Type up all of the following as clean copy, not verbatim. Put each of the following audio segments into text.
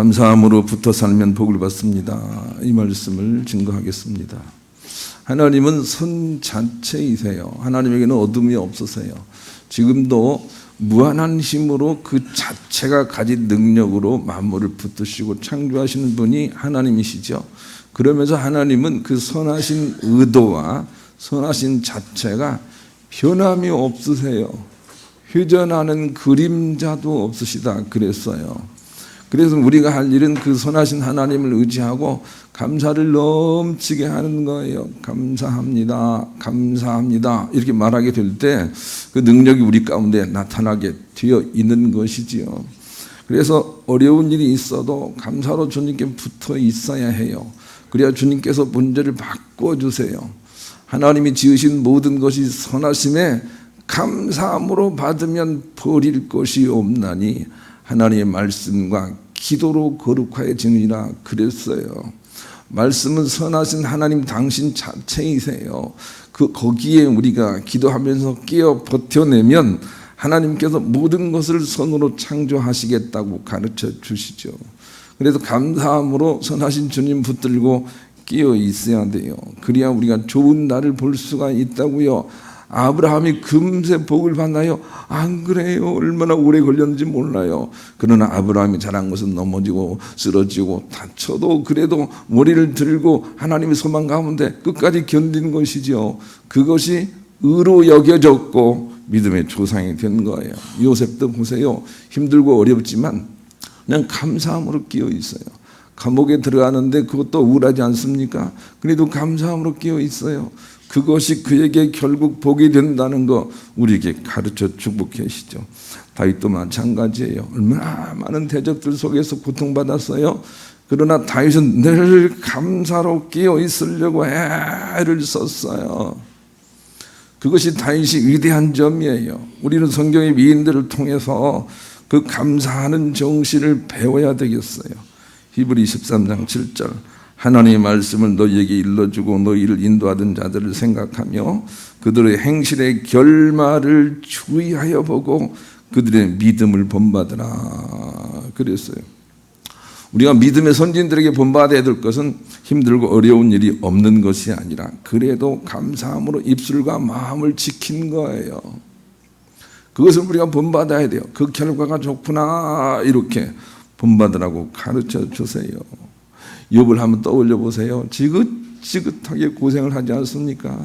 감사함으로 붙어 살면 복을 받습니다. 이 말씀을 증거하겠습니다. 하나님은 선 자체이세요. 하나님에게는 어둠이 없으세요. 지금도 무한한 힘으로 그 자체가 가진 능력으로 만물을 붙드시고 창조하시는 분이 하나님이시죠. 그러면서 하나님은 그 선하신 의도와 선하신 자체가 변함이 없으세요. 회전하는 그림자도 없으시다 그랬어요. 그래서 우리가 할 일은 그 선하신 하나님을 의지하고 감사를 넘치게 하는 거예요. 감사합니다. 감사합니다. 이렇게 말하게 될 때 그 능력이 우리 가운데 나타나게 되어 있는 것이지요. 그래서 어려운 일이 있어도 감사로 주님께 붙어 있어야 해요. 그래야 주님께서 문제를 바꿔주세요. 하나님이 지으신 모든 것이 선하심에 감사함으로 받으면 버릴 것이 없나니 하나님의 말씀과 기도로 거룩하여지느니라 그랬어요. 말씀은 선하신 하나님 당신 자체이세요. 거기에 우리가 기도하면서 끼어 버텨내면 하나님께서 모든 것을 선으로 창조하시겠다고 가르쳐 주시죠. 그래서 감사함으로 선하신 주님 붙들고 끼어 있어야 돼요. 그래야 우리가 좋은 날을 볼 수가 있다고요. 아브라함이 금세 복을 받나요? 안 그래요. 얼마나 오래 걸렸는지 몰라요. 그러나 아브라함이 잘한 것은 넘어지고 쓰러지고 다쳐도 그래도 머리를 들고 하나님의 소망 가운데 끝까지 견딘 것이죠. 그것이 의로 여겨졌고 믿음의 조상이 된 거예요. 요셉도 보세요. 힘들고 어렵지만 그냥 감사함으로 끼어 있어요. 감옥에 들어가는데 그것도 우울하지 않습니까? 그래도 감사함으로 끼어 있어요. 그것이 그에게 결국 복이 된다는 거 우리에게 가르쳐 주고 계시죠. 다윗도 마찬가지예요. 얼마나 많은 대적들 속에서 고통받았어요. 그러나 다윗은 늘 감사로 끼어 있으려고 애를 썼어요. 그것이 다윗이 위대한 점이에요. 우리는 성경의 위인들을 통해서 그 감사하는 정신을 배워야 되겠어요. 히브리 13장 7절 하나님의 말씀을 너희에게 일러주고 너희를 인도하던 자들을 생각하며 그들의 행실의 결말을 주의하여 보고 그들의 믿음을 본받으라 그랬어요. 우리가 믿음의 선진들에게 본받아야 될 것은 힘들고 어려운 일이 없는 것이 아니라 그래도 감사함으로 입술과 마음을 지킨 거예요. 그것을 우리가 본받아야 돼요. 그 결과가 좋구나 이렇게 본받으라고 가르쳐 주세요. 욥을 한번 떠올려 보세요. 지긋지긋하게 고생을 하지 않습니까?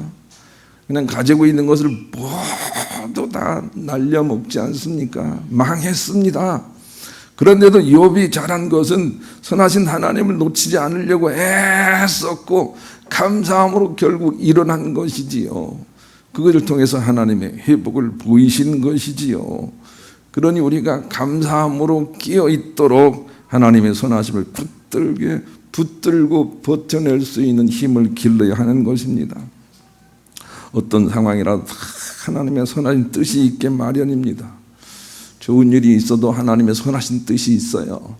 그냥 가지고 있는 것을 모두 다 날려먹지 않습니까? 망했습니다. 그런데도 욥이 잘한 것은 선하신 하나님을 놓치지 않으려고 애썼고 감사함으로 결국 일어난 것이지요. 그것을 통해서 하나님의 회복을 보이신 것이지요. 그러니 우리가 감사함으로 끼어 있도록 하나님의 선하심을 붙들고 버텨낼 수 있는 힘을 길러야 하는 것입니다. 어떤 상황이라도 하나님의 선하신 뜻이 있게 마련입니다. 좋은 일이 있어도 하나님의 선하신 뜻이 있어요.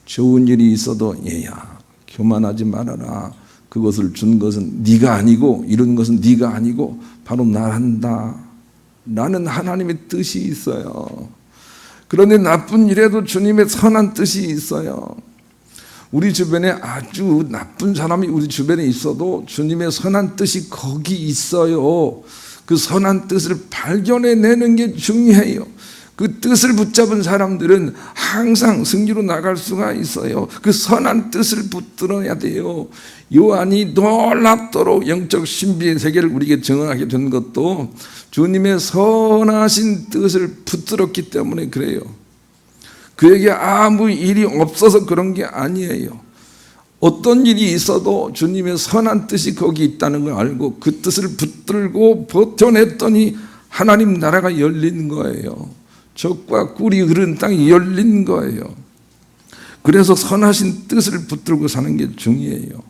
좋은 일이 있어도 얘야 교만하지 말아라. 그것을 준 것은 네가 아니고 이런 것은 네가 아니고 바로 나란다. 나는 하나님의 뜻이 있어요. 그런데 나쁜 일에도 주님의 선한 뜻이 있어요. 우리 주변에 아주 나쁜 사람이 우리 주변에 있어도 주님의 선한 뜻이 거기 있어요. 그 선한 뜻을 발견해내는 게 중요해요. 그 뜻을 붙잡은 사람들은 항상 승리로 나갈 수가 있어요. 그 선한 뜻을 붙들어야 돼요. 요한이 놀랍도록 영적 신비의 세계를 우리에게 증언하게 된 것도 주님의 선하신 뜻을 붙들었기 때문에 그래요. 그에게 아무 일이 없어서 그런 게 아니에요. 어떤 일이 있어도 주님의 선한 뜻이 거기 있다는 걸 알고 그 뜻을 붙들고 버텨냈더니 하나님 나라가 열린 거예요. 적과 꿀이 흐른 땅이 열린 거예요. 그래서 선하신 뜻을 붙들고 사는 게 중요해요.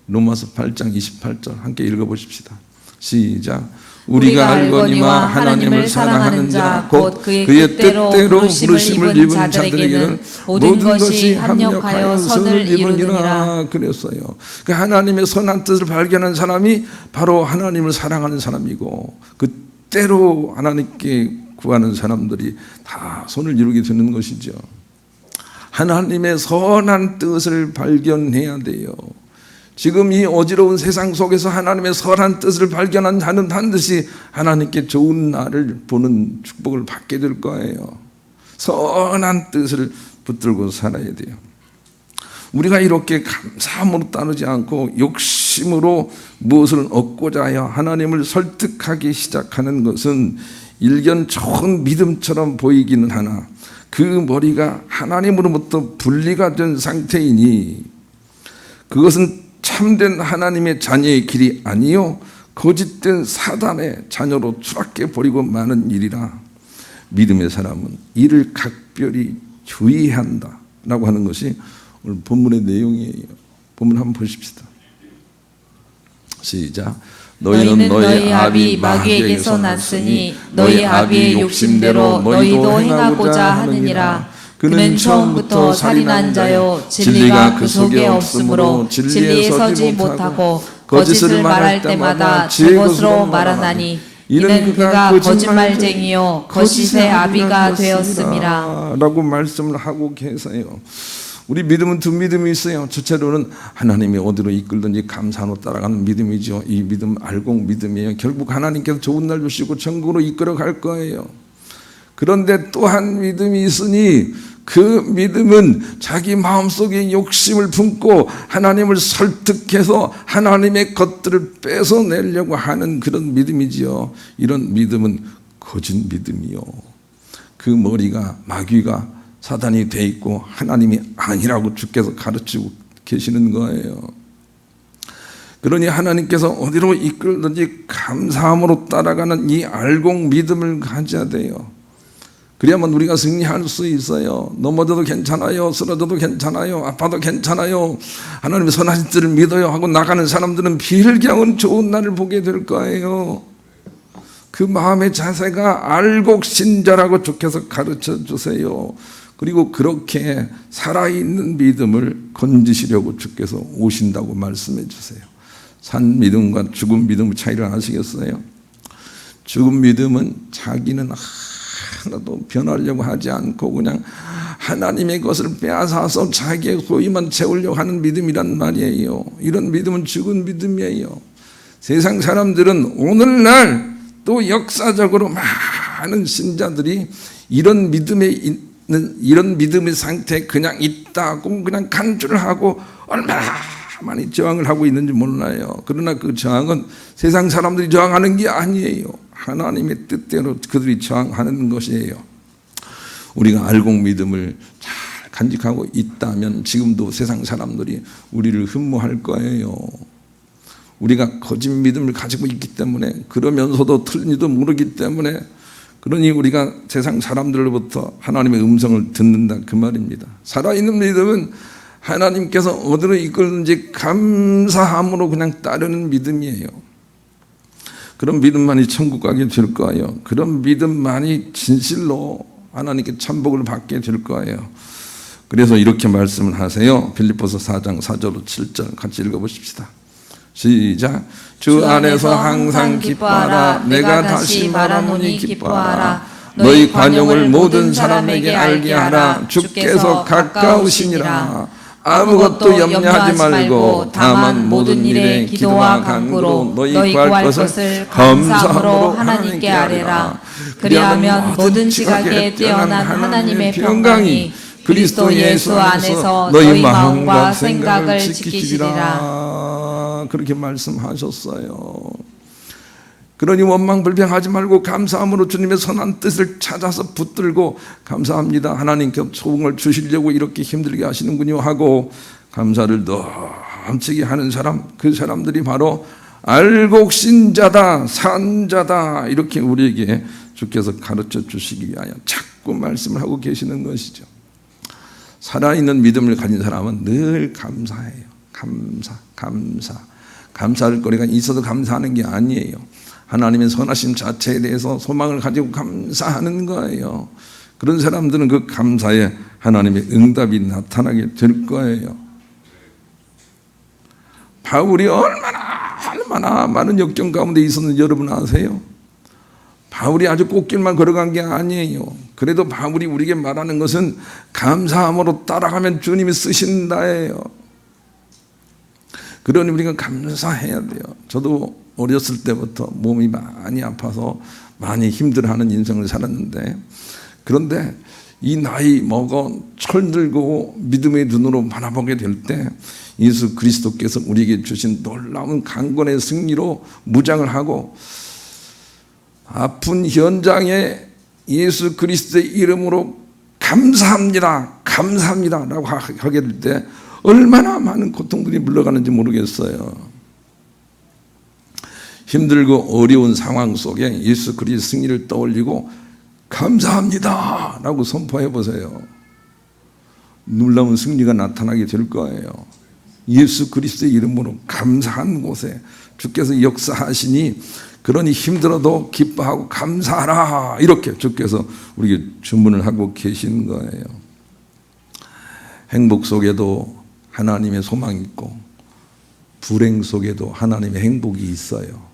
로마서 8장 28절 함께 읽어보십시다. 시작. 우리가 알거니와 하나님을 사랑하는 자 곧 그의 뜻대로 부르심을 입은 자들에게는 모든 것이 합력하여 선을 이루느니라 그랬어요. 그 하나님의 선한 뜻을 발견한 사람이 바로 하나님을 사랑하는 사람이고 그 때로 하나님께 구하는 사람들이 다 손을 이루게 되는 것이죠. 하나님의 선한 뜻을 발견해야 돼요. 지금 이 어지러운 세상 속에서 하나님의 선한 뜻을 발견한 자는 반드시 하나님께 좋은 날을 보는 축복을 받게 될 거예요. 선한 뜻을 붙들고 살아야 돼요. 우리가 이렇게 감사함으로 따르지 않고 욕심으로 무엇을 얻고자 하여 하나님을 설득하기 시작하는 것은 일견 좋은 믿음처럼 보이기는 하나 그 머리가 하나님으로부터 분리가 된 상태이니 그것은 참된 하나님의 자녀의 길이 아니요 거짓된 사단의 자녀로 추락해 버리고 마는 일이라 믿음의 사람은 이를 각별히 주의해야 한다라고 하는 것이 오늘 본문의 내용이에요. 본문 한번 보십시다. 시작. 너희는 너희 아비 마귀에게서 났으니 너희 아비의 욕심대로 너희도 행하고자 하느니라. 그는 처음부터 살인한 자요 진리가 그 속에 없으므로 진리에 서지 못하고 거짓을 말할 때마다 제 것으로 말하나니 이는 그가 거짓말쟁이요 거짓의 아비가 되었음이라 라고 말씀을 하고 계세요. 우리 믿음은 두 믿음이 있어요. 첫째로는 하나님이 어디로 이끌든지 감사로 따라가는 믿음이죠. 이 믿음 알곡 믿음이에요. 결국 하나님께서 좋은 날 주시고 천국으로 이끌어 갈 거예요. 그런데 또 한 믿음이 있으니 그 믿음은 자기 마음속에 욕심을 품고 하나님을 설득해서 하나님의 것들을 뺏어내려고 하는 그런 믿음이지요. 이런 믿음은 거짓 믿음이요. 그 머리가 마귀가 사단이 돼 있고 하나님이 아니라고 주께서 가르치고 계시는 거예요. 그러니 하나님께서 어디로 이끌든지 감사함으로 따라가는 이 알곡 믿음을 가져야 돼요. 그래야만 우리가 승리할 수 있어요. 넘어져도 괜찮아요. 쓰러져도 괜찮아요. 아파도 괜찮아요. 하나님의 선하신 뜻을 믿어요 하고 나가는 사람들은 비일경은 좋은 날을 보게 될 거예요. 그 마음의 자세가 알곡 신자라고 주께서 가르쳐 주세요. 그리고 그렇게 살아있는 믿음을 건지시려고 주께서 오신다고 말씀해 주세요. 산 믿음과 죽은 믿음의 차이를 아시겠어요? 죽은 믿음은 자기는 하나도 변하려고 하지 않고 그냥 하나님의 것을 빼앗아서 자기의 소유만 채우려고 하는 믿음이란 말이에요. 이런 믿음은 죽은 믿음이에요. 세상 사람들은 오늘날 또 역사적으로 많은 신자들이 이런 믿음의 상태에 그냥 있다고 그냥 간주를 하고 얼마나 많이 저항을 하고 있는지 몰라요. 그러나 그 저항은 세상 사람들이 저항하는 게 아니에요. 하나님의 뜻대로 그들이 저항하는 것이에요. 우리가 알곡 믿음을 잘 간직하고 있다면 지금도 세상 사람들이 우리를 흠모할 거예요. 우리가 거짓 믿음을 가지고 있기 때문에 그러면서도 틀리지도 모르기 때문에 그러니 우리가 세상 사람들로부터 하나님의 음성을 듣는다 그 말입니다. 살아있는 믿음은 하나님께서 어디로 이끌든지 감사함으로 그냥 따르는 믿음이에요. 그런 믿음만이 천국 가게 될 거예요. 그런 믿음만이 진실로 하나님께 천복을 받게 될 거예요. 그래서 이렇게 말씀을 하세요. 빌립보서 4장 4절로 7절 같이 읽어보십시다. 시작. 주 안에서 항상 기뻐하라. 내가 다시 말하노니 기뻐하라. 너희 관용을 모든 사람에게 알게 하라. 주께서 가까우시니라. 아무것도 염려하지 말고 다만 모든 일에 기도와 간구로 너희 구할 것을 감사함으로 하나님께 아뢰라. 그리하면 모든 지각에 뛰어난 하나님의 평강이 그리스도 예수 안에서 너희 마음과 생각을 지키시리라. 그렇게 말씀하셨어요. 그러니 원망불평하지 말고 감사함으로 주님의 선한 뜻을 찾아서 붙들고 감사합니다. 하나님께 소원을 주시려고 이렇게 힘들게 하시는군요 하고 감사를 넘치게 하는 사람, 그 사람들이 바로 알곡 신자다, 산자다 이렇게 우리에게 주께서 가르쳐 주시기 위하여 자꾸 말씀을 하고 계시는 것이죠. 살아있는 믿음을 가진 사람은 늘 감사해요. 감사할 거리가 있어도 감사하는 게 아니에요. 하나님의 선하심 자체에 대해서 소망을 가지고 감사하는 거예요. 그런 사람들은 그 감사에 하나님의 응답이 나타나게 될 거예요. 바울이 얼마나 많은 역경 가운데 있었는지 여러분 아세요? 바울이 아주 꽃길만 걸어간 게 아니에요. 그래도 바울이 우리에게 말하는 것은 감사함으로 따라가면 주님이 쓰신다예요. 그러니 우리가 감사해야 돼요. 저도 어렸을 때부터 몸이 많이 아파서 많이 힘들어하는 인생을 살았는데, 그런데 이 나이 먹어 철들고 믿음의 눈으로 바라보게 될 때 예수 그리스도께서 우리에게 주신 놀라운 강권의 승리로 무장을 하고 아픈 현장에 예수 그리스도의 이름으로 감사합니다, 감사합니다 라고 하게 될 때 얼마나 많은 고통들이 물러가는지 모르겠어요. 힘들고 어려운 상황 속에 예수 그리스도의 승리를 떠올리고 감사합니다 라고 선포해 보세요. 놀라운 승리가 나타나게 될 거예요. 예수 그리스도의 이름으로 감사한 곳에 주께서 역사하시니, 그러니 힘들어도 기뻐하고 감사하라, 이렇게 주께서 우리에게 주문을 하고 계시는 거예요. 행복 속에도 하나님의 소망이 있고 불행 속에도 하나님의 행복이 있어요.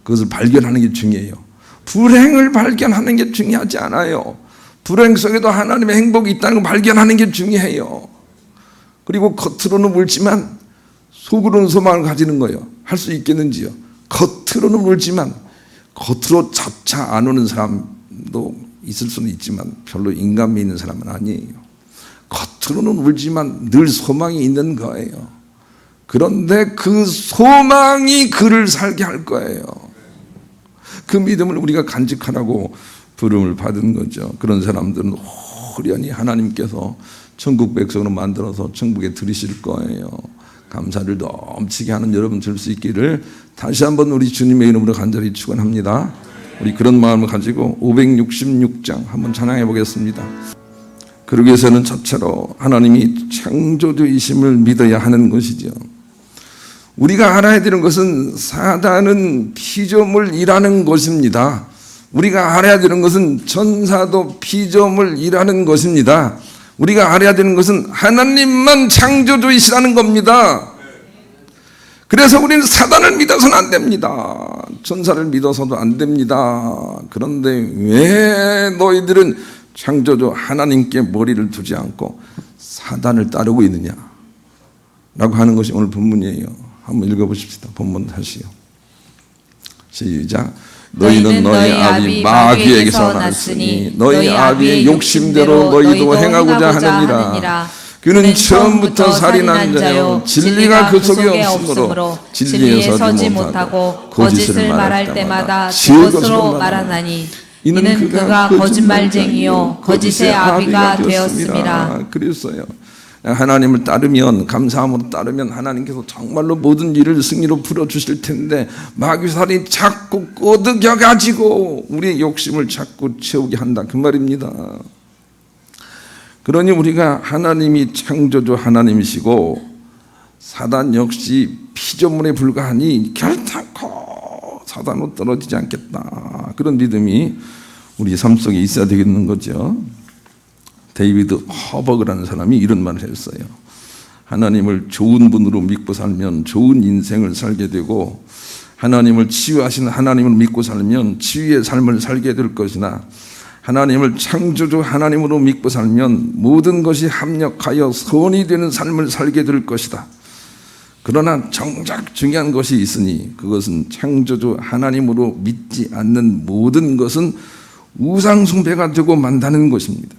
그것을 발견하는 게 중요해요. 불행을 발견하는 게 중요하지 않아요. 불행 속에도 하나님의 행복이 있다는 걸 발견하는 게 중요해요. 그리고 겉으로는 울지만 속으로는 소망을 가지는 거예요. 할 수 있겠는지요? 겉으로는 울지만 겉으로 잡차 안 오는 사람도 있을 수는 있지만 별로 인간미 있는 사람은 아니에요. 겉으로는 울지만 늘 소망이 있는 거예요. 그런데 그 소망이 그를 살게 할 거예요. 그 믿음을 우리가 간직하라고 부름을 받은 거죠. 그런 사람들은 호련히 하나님께서 천국 백성으로 만들어서 천국에 들이실 거예요. 감사를 넘치게 하는 여러분 될 수 있기를 다시 한번 우리 주님의 이름으로 간절히 축원합니다. 우리 그런 마음을 가지고 566장 한번 찬양해 보겠습니다. 그러기 위해서는 첫째로 하나님이 창조주이심을 믿어야 하는 것이죠. 우리가 알아야 되는 것은 사단은 피조물이라는 것입니다. 우리가 알아야 되는 것은 천사도 피조물이라는 것입니다. 우리가 알아야 되는 것은 하나님만 창조주이시라는 겁니다. 그래서 우리는 사단을 믿어서는 안 됩니다. 천사를 믿어서도 안 됩니다. 그런데 왜 너희들은 창조주 하나님께 머리를 두지 않고 사단을 따르고 있느냐 라고 하는 것이 오늘 본문이에요. 한번 읽어보십시다. 본문 다시요. 시작. 너희는 너희 아비 마귀에게서 났으니 너희 아비의 욕심대로 너희도 행하고자 하느니라. 그는 처음부터 살인한 자요 진리가 그 속에 없으므로 진리에 서지 못하고 거짓을 말할 때마다 그것으로 말하나니 이는 그가 거짓말쟁이요 거짓의 아비가 되었음이라. 그랬어요. 하나님을 따르면, 감사함으로 따르면 하나님께서 정말로 모든 일을 승리로 풀어주실 텐데 마귀살이 자꾸 꼬드겨가지고 우리의 욕심을 자꾸 채우게 한다 그 말입니다. 그러니 우리가 하나님이 창조주 하나님이시고 사단 역시 피조물에 불과하니 결탄코 사단으로 떨어지지 않겠다, 그런 믿음이 우리 삶 속에 있어야 되겠는 거죠. 데이비드 허버그라는 사람이 이런 말을 했어요. 하나님을 좋은 분으로 믿고 살면 좋은 인생을 살게 되고 하나님을 치유하시는 하나님을 믿고 살면 치유의 삶을 살게 될 것이나 하나님을 창조주 하나님으로 믿고 살면 모든 것이 합력하여 선이 되는 삶을 살게 될 것이다. 그러나 정작 중요한 것이 있으니 그것은 창조주 하나님으로 믿지 않는 모든 것은 우상숭배가 되고 만다는 것입니다.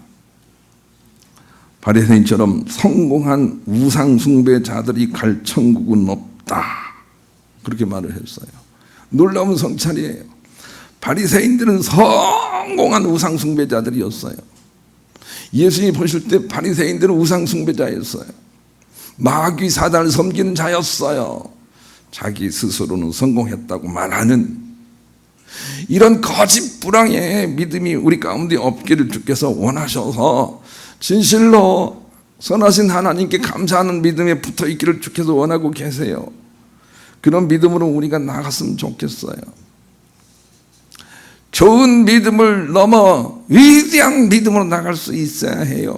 바리새인처럼 성공한 우상숭배자들이 갈 천국은 없다, 그렇게 말을 했어요. 놀라운 성찰이에요. 바리새인들은 성공한 우상숭배자들이었어요. 예수님이 보실 때 바리새인들은 우상숭배자였어요. 마귀 사단을 섬기는 자였어요. 자기 스스로는 성공했다고 말하는 이런 거짓 불황의 믿음이 우리 가운데 없기를 주께서 원하셔서 진실로 선하신 하나님께 감사하는 믿음에 붙어있기를 주께서 원하고 계세요. 그런 믿음으로 우리가 나갔으면 좋겠어요. 좋은 믿음을 넘어 위대한 믿음으로 나갈 수 있어야 해요.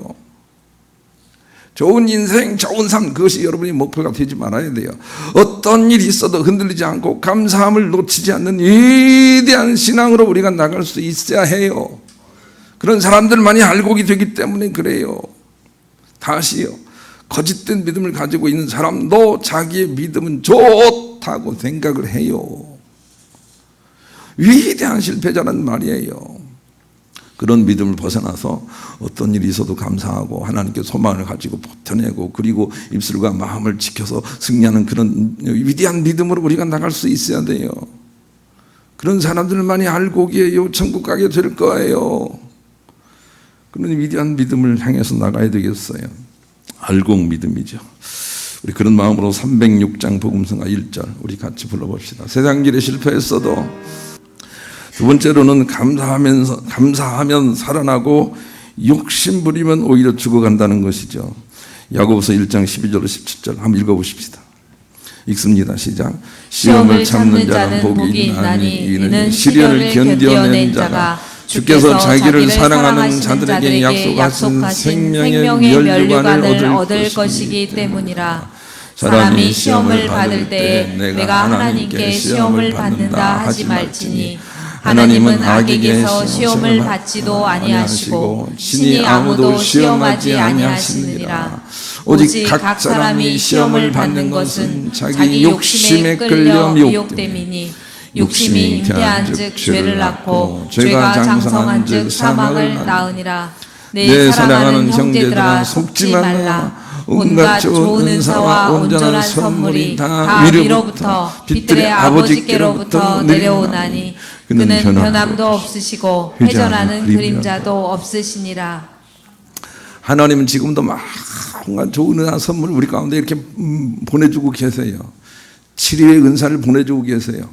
좋은 인생, 좋은 삶, 그것이 여러분의 목표가 되지 말아야 돼요. 어떤 일이 있어도 흔들리지 않고 감사함을 놓치지 않는 위대한 신앙으로 우리가 나갈 수 있어야 해요. 그런 사람들만이 알곡이 되기 때문에 그래요. 다시요, 거짓된 믿음을 가지고 있는 사람도 자기의 믿음은 좋다고 생각을 해요. 위대한 실패자란 말이에요. 그런 믿음을 벗어나서 어떤 일이 있어도 감사하고 하나님께 소망을 가지고 버텨내고, 그리고 입술과 마음을 지켜서 승리하는 그런 위대한 믿음으로 우리가 나갈 수 있어야 돼요. 그런 사람들만이 알곡이에요. 천국 가게 될 거예요. 그런 위대한 믿음을 향해서 나가야 되겠어요. 알곡 믿음이죠. 우리 그런 마음으로 306장 복음성가 1절 우리 같이 불러봅시다. 세상 길에 실패했어도 두 번째로는 감사하면 살아나고 욕심 부리면 오히려 죽어간다는 것이죠. 야고보서 1장 12절 17절 한번 읽어보십시다. 읽습니다. 시작. 시험을 참는 자는 복이 있나니 이는 시련을 견뎌낸 자가 주께서 자기를 사랑하는 자들에게 약속하신 생명의 면류관을 얻을 것이기 때문이라. 사람이 시험을 받을 때에 내가 하나님께 시험을 받는다 하지 말지니 하나님은 악에게서 시험을 받지도 아니하시고 신이 아무도 시험하지 아니하시느니라. 오직 각 사람이 시험을 받는 것은 자기 욕심에 끌려 미혹됨이니 욕심이 잉태한즉 죄를 낳고 죄가 장성한즉 사망을 낳으니라. 내 사랑하는 형제들아 속지 말라. 온갖 좋은 은사와 온전한 선물이 다 위로부터 빛들의 아버지께로부터 내려오나니 그는 변함도 없으시고 회전하는 그림자도 없으시니라. 하나님은 지금도 온갖 좋은 은사 선물을 우리 가운데 이렇게 보내주고 계세요. 치료의 은사를 보내주고 계세요.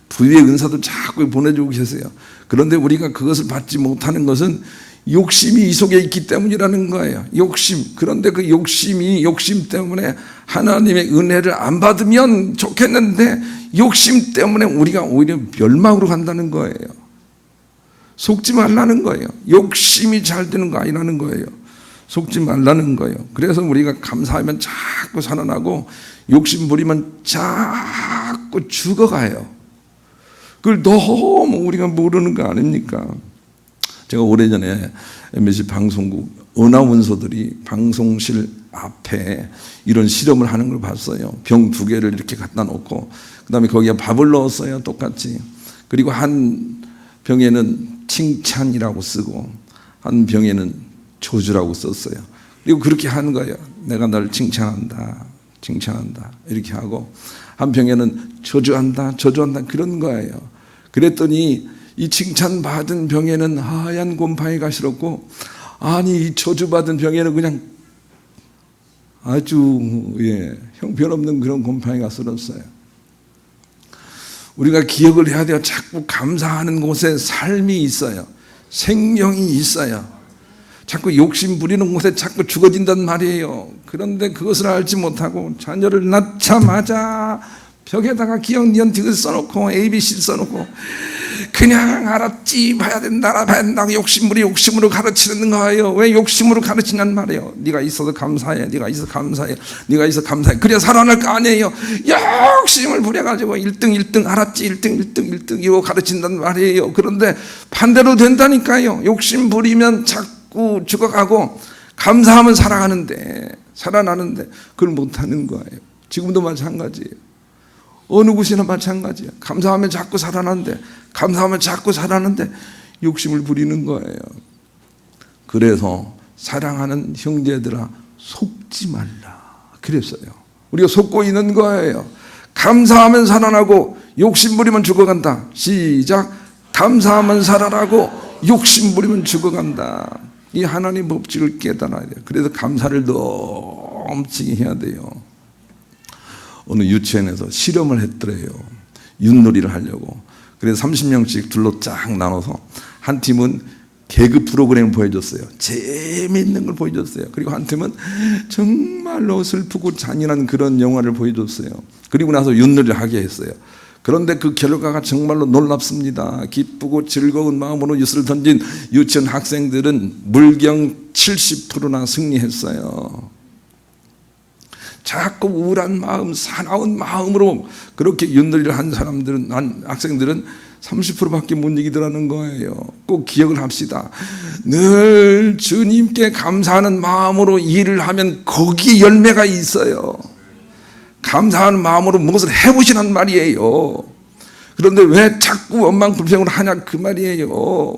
부유의 은사도 자꾸 보내주고 계세요. 그런데 우리가 그것을 받지 못하는 것은 욕심이 이 속에 있기 때문이라는 거예요. 욕심. 그런데 그 욕심 때문에 하나님의 은혜를 안 받으면 좋겠는데 욕심 때문에 우리가 오히려 멸망으로 간다는 거예요. 속지 말라는 거예요. 욕심이 잘 되는 거 아니라는 거예요. 속지 말라는 거예요. 그래서 우리가 감사하면 자꾸 살아나고 욕심 부리면 자꾸 죽어가요. 그걸 너무 우리가 모르는 거 아닙니까? 제가 오래전에 MBC 방송국 어나운서들이 방송실 앞에 이런 실험을 하는 걸 봤어요. 병 2개를 이렇게 갖다 놓고 그 다음에 거기에 밥을 넣었어요. 똑같이. 그리고 한 병에는 칭찬이라고 쓰고 한 병에는 저주라고 썼어요. 그리고 그렇게 하는 거예요. 내가 널 칭찬한다 이렇게 하고, 한 병에는 저주한다 그런 거예요. 그랬더니 이 칭찬받은 병에는 하얀 곰팡이가 실었고, 아니 이 저주받은 병에는 그냥 아주 형편없는 그런 곰팡이가 쓸었어요. 우리가 기억을 해야 돼요. 자꾸 감사하는 곳에 삶이 있어요. 생명이 있어요. 자꾸 욕심 부리는 곳에 자꾸 죽어진단 말이에요. 그런데 그것을 알지 못하고 자녀를 낳자마자 벽에다가 기억 니언틱을 써놓고 ABC 써놓고 그냥 알았지 봐야 된다 욕심으로 가르치는 거예요. 왜 욕심으로 가르치냔 말이에요. 네가 있어서 감사해. 네가 있어서 감사해. 그래야 살아날 거 아니에요. 욕심을 부려가지고 1등 알았지 1등 이거 가르친단 말이에요. 그런데 반대로 된다니까요. 욕심 부리면 자꾸 죽어가고 감사하면 살아나는데 그걸 못하는 거예요. 지금도 마찬가지예요. 어느 곳이나 마찬가지예요. 감사하면 자꾸 살아나는데 욕심을 부리는 거예요. 그래서 사랑하는 형제들아 속지 말라 그랬어요. 우리가 속고 있는 거예요. 감사하면 살아나고 욕심 부리면 죽어간다. 시작. 감사하면 살아나고 욕심 부리면 죽어간다. 이 하나님 법칙을 깨달아야 돼요. 그래서 감사를 넘치게 해야 돼요. 어느 유치원에서 실험을 했더래요. 윷놀이를 하려고. 그래서 30명씩 둘로 쫙 나눠서 한 팀은 개그 프로그램을 보여줬어요. 재미있는 걸 보여줬어요. 그리고 한 팀은 정말로 슬프고 잔인한 그런 영화를 보여줬어요. 그리고 나서 윷놀이를 하게 했어요. 그런데 그 결과가 정말로 놀랍습니다. 기쁘고 즐거운 마음으로 윷을 던진 유치원 학생들은 물경 70%나 승리했어요. 자꾸 우울한 마음, 사나운 마음으로 그렇게 윷놀이를 한 학생들은 30%밖에 못 이기더라는 거예요. 꼭 기억을 합시다. 늘 주님께 감사하는 마음으로 일을 하면 거기에 열매가 있어요. 감사하는 마음으로 무엇을 해보시란 말이에요. 그런데 왜 자꾸 원망불평을 하냐 그 말이에요.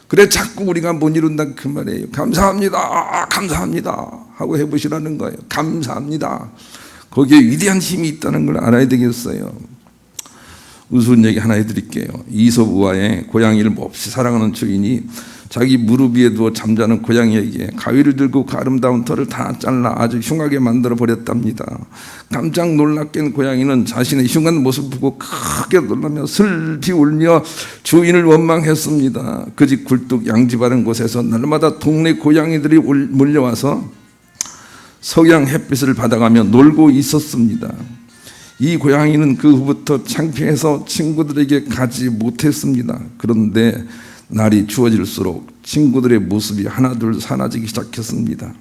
그래 자꾸 우리가 못 이룬다 그 말이에요. 감사합니다, 감사합니다 하고 해보시라는 거예요. 감사합니다. 거기에 위대한 힘이 있다는 걸 알아야 되겠어요. 우스운 얘기 하나 해드릴게요. 이솝 우화에 고양이를 몹시 사랑하는 주인이 자기 무릎 위에 누워 잠자는 고양이에게 가위를 들고 그 아름다운 털을 다 잘라 아주 흉하게 만들어 버렸답니다. 깜짝 놀랍게 고양이는 자신의 흉한 모습을 보고 크게 놀라며 슬피 울며 주인을 원망했습니다. 그 집 굴뚝 양지바른 곳에서 날마다 동네 고양이들이 몰려와서 석양 햇빛을 받아가며 놀고 있었습니다. 이 고양이는 그 후부터 창피해서 친구들에게 가지 못했습니다. 그런데 날이 추워질수록 친구들의 모습이 하나둘 사라지기 시작했습니다.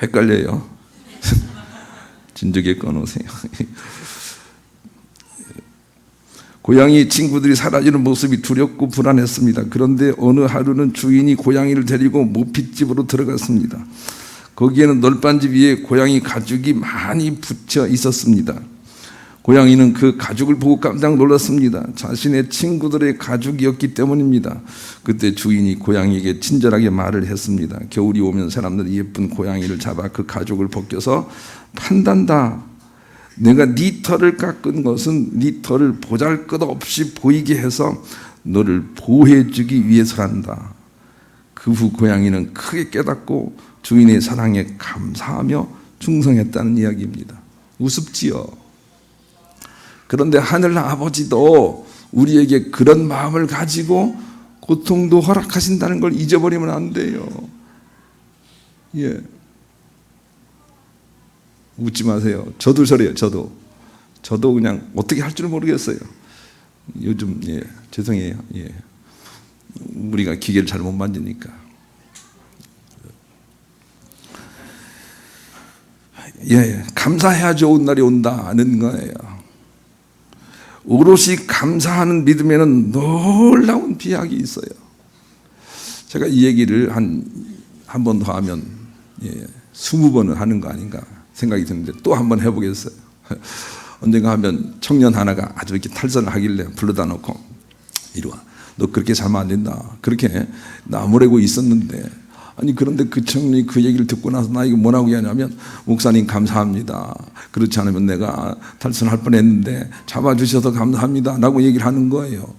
헷갈려요? 진즉에 꺼놓으세요. 고양이 친구들이 사라지는 모습이 두렵고 불안했습니다. 그런데 어느 하루는 주인이 고양이를 데리고 모핏집으로 들어갔습니다. 거기에는 널빤지 위에 고양이 가죽이 많이 붙여 있었습니다. 고양이는 그 가죽을 보고 깜짝 놀랐습니다. 자신의 친구들의 가죽이었기 때문입니다. 그때 주인이 고양이에게 친절하게 말을 했습니다. 겨울이 오면 사람들이 예쁜 고양이를 잡아 그 가죽을 벗겨서 판단다. 내가 네 털을 깎은 것은 네 털을 보잘것없이 보이게 해서 너를 보호해주기 위해서 한다. 그 후 고양이는 크게 깨닫고 주인의 사랑에 감사하며 충성했다는 이야기입니다. 우습지요? 그런데 하늘 아버지도 우리에게 그런 마음을 가지고 고통도 허락하신다는 걸 잊어버리면 안 돼요. 예. 웃지 마세요. 저도 저래요. 저도 그냥 어떻게 할 줄 모르겠어요. 요즘 죄송해요. 우리가 기계를 잘 못 만지니까. 감사해야 좋은 날이 온다는 거예요. 오롯이 감사하는 믿음에는 놀라운 비약이 있어요. 제가 이 얘기를 한 번 더 하면 20번은 하는 거 아닌가 생각이 드는데 또 한 번 해보겠어요. 언젠가 하면 청년 하나가 아주 이렇게 탈선을 하길래 불러다 놓고 이리 와. 너 그렇게 살면 안 된다. 그렇게 나무래고 있었는데 그런데 그 청년이 그 얘기를 듣고 나서 나 이거 뭐라고 하냐면 목사님 감사합니다. 그렇지 않으면 내가 탈선할 뻔했는데 잡아주셔서 감사합니다 라고 얘기를 하는 거예요.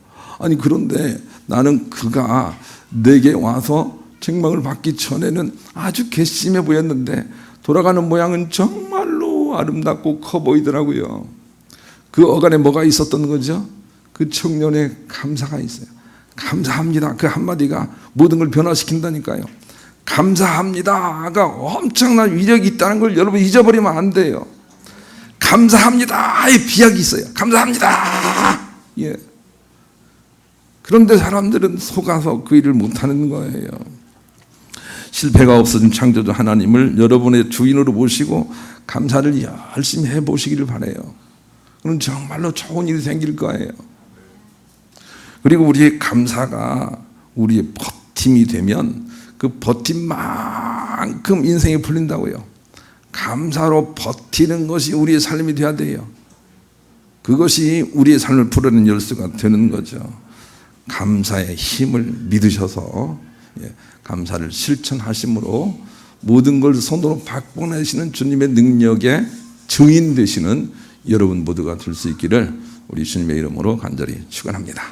그런데 나는 그가 내게 와서 책망을 받기 전에는 아주 괘씸해 보였는데 돌아가는 모양은 정말로 아름답고 커 보이더라고요. 그 어간에 뭐가 있었던 거죠? 그 청년의 감사가 있어요. 감사합니다. 그 한마디가 모든 걸 변화시킨다니까요. 감사합니다가 엄청난 위력이 있다는 걸 여러분 잊어버리면 안 돼요. 감사합니다의 비약이 있어요. 감사합니다. 그런데 사람들은 속아서 그 일을 못하는 거예요. 실패가 없어진 창조주 하나님을 여러분의 주인으로 모시고 감사를 열심히 해보시기를 바라요. 그럼 정말로 좋은 일이 생길 거예요. 그리고 우리의 감사가 우리의 버팀이 되면 그 버팀만큼 인생이 풀린다고요. 감사로 버티는 것이 우리의 삶이 되어야 돼요. 그것이 우리의 삶을 풀어내는 열쇠가 되는 거죠. 감사의 힘을 믿으셔서 감사를 실천하심으로 모든 걸 손으로 바꿔내시는 주님의 능력의 증인 되시는 여러분 모두가 될 수 있기를 우리 주님의 이름으로 간절히 축원합니다.